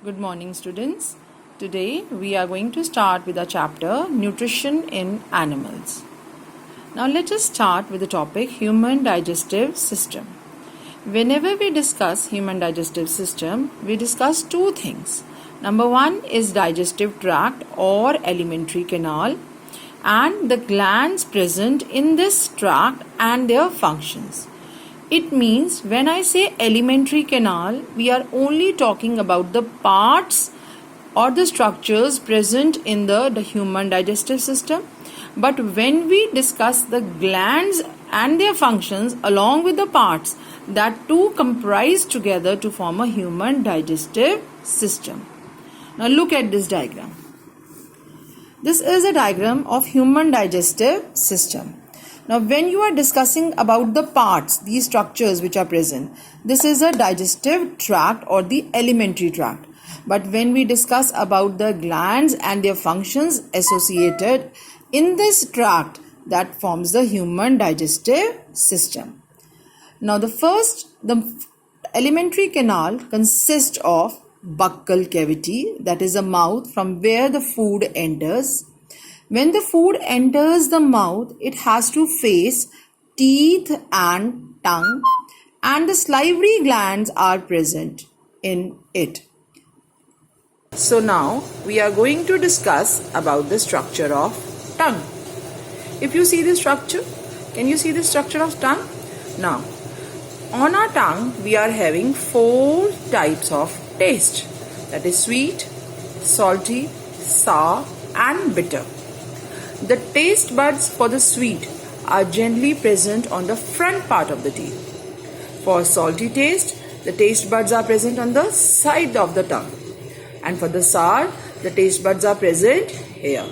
Good morning, students. Today we are going to start with our chapter Nutrition in Animals. Now let us start with the topic Human Digestive System. Whenever we discuss human digestive system, we discuss two things. Number one is digestive tract or alimentary canal and the glands present in this tract and their functions. It means when I say alimentary canal, we are only talking about the parts or the structures present in the human digestive system. But when we discuss the glands and their functions along with the parts, that two comprise together to form a human digestive system. Now look at this diagram. This is a diagram of human digestive system. Now, when you are discussing about the parts, these structures which are present, this is a digestive tract or the alimentary tract. But when we discuss about the glands and their functions associated in this tract, that forms the human digestive system. Now, the alimentary canal consists of buccal cavity, that is a mouth from where the food enters. When the food enters the mouth, it has to face teeth and tongue, and the salivary glands are present in it. So now we are going to discuss about the structure of tongue. If you see the structure, can you see the structure of tongue? Now, on our tongue, we are having 4 types of taste. That is sweet, salty, sour and bitter. The taste buds for the sweet are generally present on the front part of the teeth. For salty taste, the taste buds are present on the side of the tongue. And for the sour, the taste buds are present here.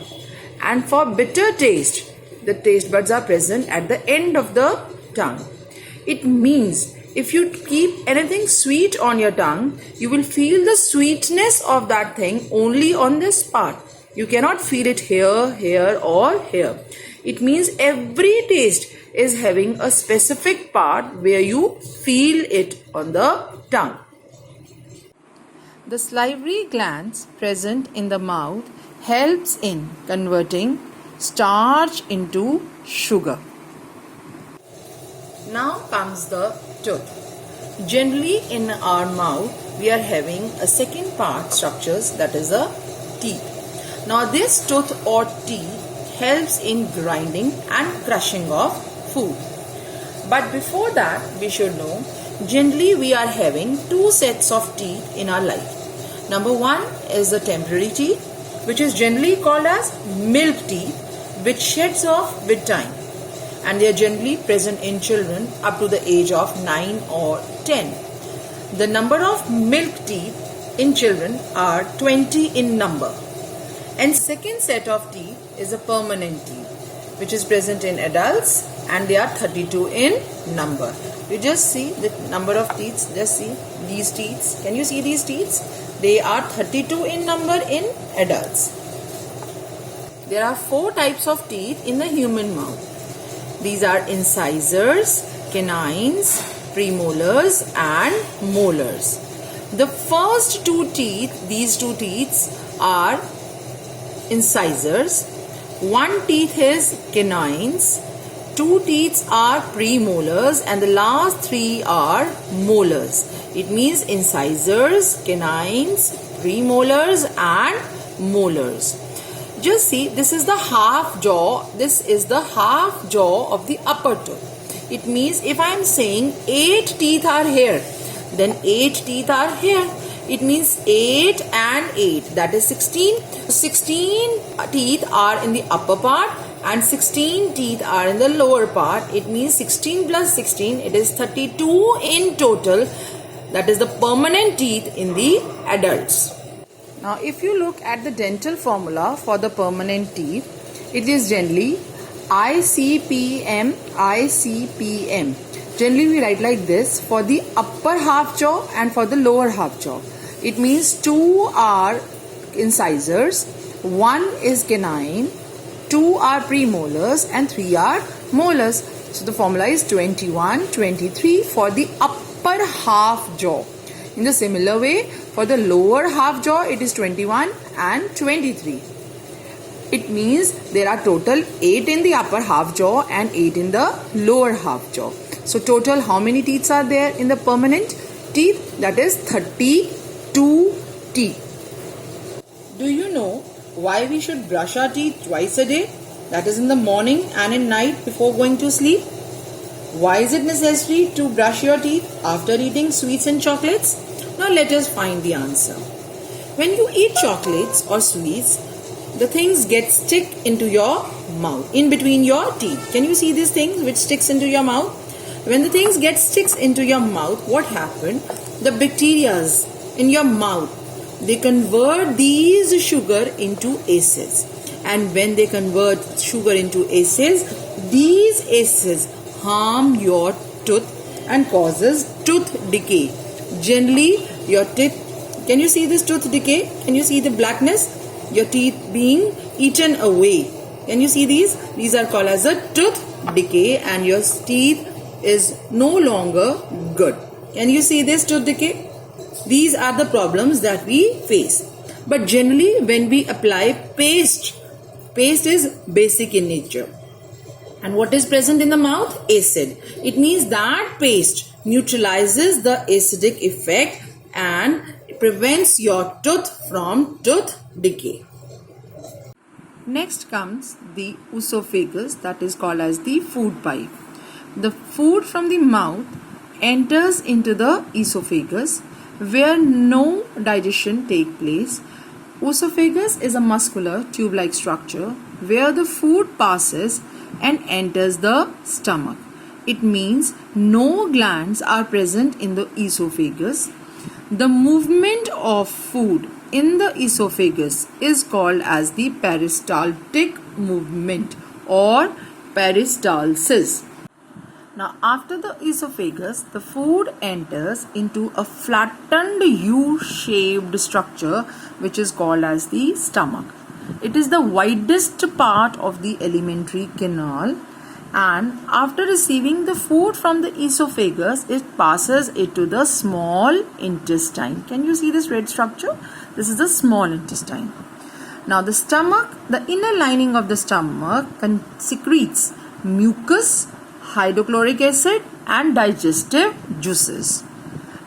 And for bitter taste, the taste buds are present at the end of the tongue. It means if you keep anything sweet on your tongue, you will feel the sweetness of that thing only on this part. You cannot feel it here, here or here. It means every taste is having a specific part where you feel it on the tongue. The salivary glands present in the mouth helps in converting starch into sugar. Now comes the tooth. Generally in our mouth we are having a second part structures, that is a teeth. Now this tooth or teeth helps in grinding and crushing of food. But before that we should know, generally we are having 2 sets of teeth in our life. Number one is the temporary teeth, which is generally called as milk teeth, which sheds off with time. And they are generally present in children up to the age of 9 or 10. The number of milk teeth in children are 20 in number. And second set of teeth is a permanent teeth, which is present in adults, and they are 32 in number. You just see the number of teeth. Just see these teeth. Can you see these teeth? They are 32 in number in adults. There are 4 types of teeth in the human mouth. These are incisors, canines, premolars and molars. The first 2 teeth, these 2 teeth are incisors, 1 teeth is canines, 2 teeth are premolars and the last 3 are molars. It means incisors, canines, premolars and molars. Just see, this is the half jaw. This is the half jaw of the upper tooth. It means if I am saying 8 teeth are here, then 8 teeth are here. It means 8 and 8, that is 16. 16 teeth are in the upper part and 16 teeth are in the lower part. It means 16 plus 16, it is 32 in total. That is the permanent teeth in the adults. Now if you look at the dental formula for the permanent teeth, it is generally ICPM, ICPM. Generally we write like this for the upper half jaw and for the lower half jaw. It means 2 are incisors, 1 is canine, 2 are premolars and 3 are molars. So the formula is 21, 23 for the upper half jaw. In the similar way, For the lower half jaw, it is 21 and 23. It means there are total 8 in the upper half jaw and 8 in the lower half jaw. So total how many teeth are there in the permanent teeth? That is 32 teeth. Do you know why we should brush our teeth twice a day? That is in the morning and in night before going to sleep. Why is it necessary to brush your teeth after eating sweets and chocolates? Now let us find the answer. When you eat chocolates or sweets, the things get stick into your mouth, in between your teeth. Can you see these things which sticks into your mouth? When the things get sticks into your mouth, what happened? The bacterias in your mouth, they convert these sugar into acids. And when they convert sugar into acids, these acids harm your tooth and causes tooth decay. Generally, your teeth, can you see this tooth decay? Can you see the blackness? Your teeth being eaten away. Can you see these? These are called as a tooth decay and your teeth is no longer good. Can you see this tooth decay? These are the problems that we face. But generally, when we apply paste is basic in nature. And what is present in the mouth? Acid. It means that paste neutralizes the acidic effect and prevents your tooth from tooth decay. Next comes the esophagus, that is called as the food pipe. The food from the mouth enters into the esophagus where no digestion takes place. Esophagus is a muscular tube-like structure where the food passes and enters the stomach. It means no glands are present in the esophagus. The movement of food in the esophagus is called as the peristaltic movement or peristalsis. Now, after the esophagus, the food enters into a flattened U-shaped structure which is called as the stomach. It is the widest part of the alimentary canal, and after receiving the food from the esophagus, it passes it to the small intestine. Can you see this red structure? This is the small intestine. Now the stomach, the inner lining of the stomach secretes mucus, hydrochloric acid and digestive juices.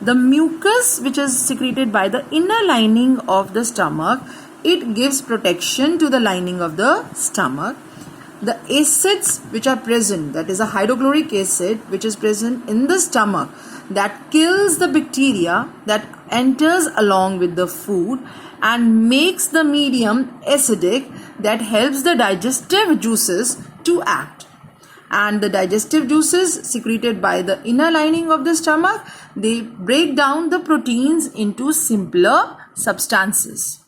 The mucus which is secreted by the inner lining of the stomach, it gives protection to the lining of the stomach. The acids which are present, that is a hydrochloric acid which is present in the stomach, that kills the bacteria that enters along with the food and makes the medium acidic, that helps the digestive juices to act. And the digestive juices secreted by the inner lining of the stomach, they break down the proteins into simpler substances.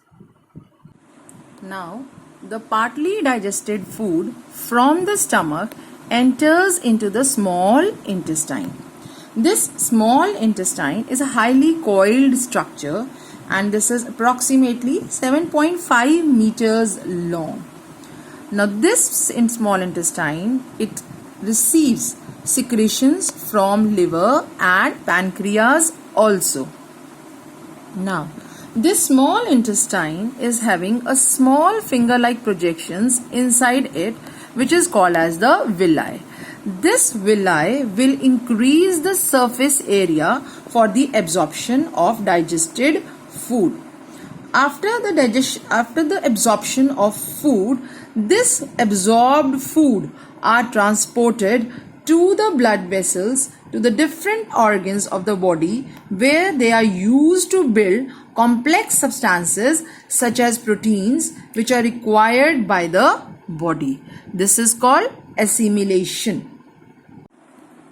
Now, the partly digested food from the stomach enters into the small intestine. This small intestine is a highly coiled structure and this is approximately 7.5 meters long. Now this small intestine, it receives secretions from liver and pancreas also. Now this small intestine is having a small finger-like projections inside it which is called as the villi. This villi will increase the surface area for the absorption of digested food. After the absorption of food, this absorbed food are transported to the blood vessels, to the different organs of the body where they are used to build complex substances such as proteins which are required by the body. This is called assimilation.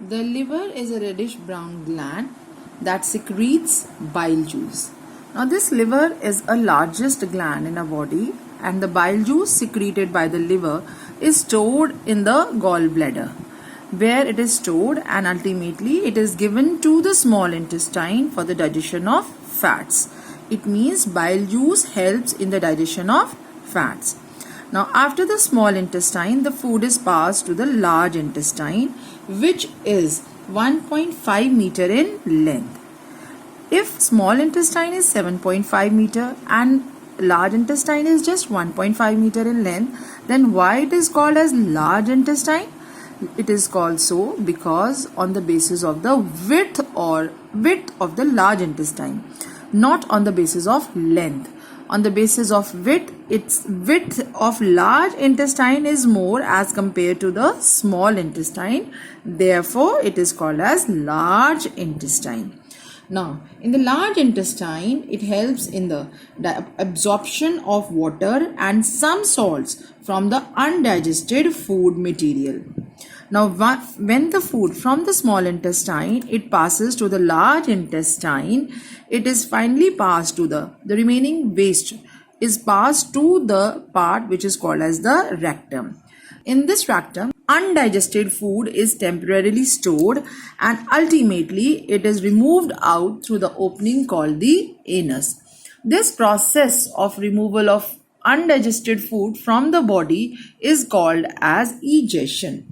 The liver is a reddish brown gland that secretes bile juice. Now this liver is a largest gland in our body and the bile juice secreted by the liver is stored in the gallbladder where it is stored and ultimately it is given to the small intestine for the digestion of fats. It means bile juice helps in the digestion of fats. Now after the small intestine, the food is passed to the large intestine which is 1.5 meter in length. If small intestine is 7.5 meter and large intestine is just 1.5 meter in length, then why it is called as large intestine? It is called so because on the basis of the width of the large intestine, not on the basis of length. On the basis of width, its width of large intestine is more as compared to the small intestine. Therefore, it is called as large intestine. Now, in the large intestine, it helps in the absorption of water and some salts from the undigested food material. Now, when the food from the small intestine, it passes to the large intestine, it is finally passed to the remaining waste is passed to the part which is called as the rectum. In this rectum, undigested food is temporarily stored and ultimately it is removed out through the opening called the anus. This process of removal of undigested food from the body is called as egestion.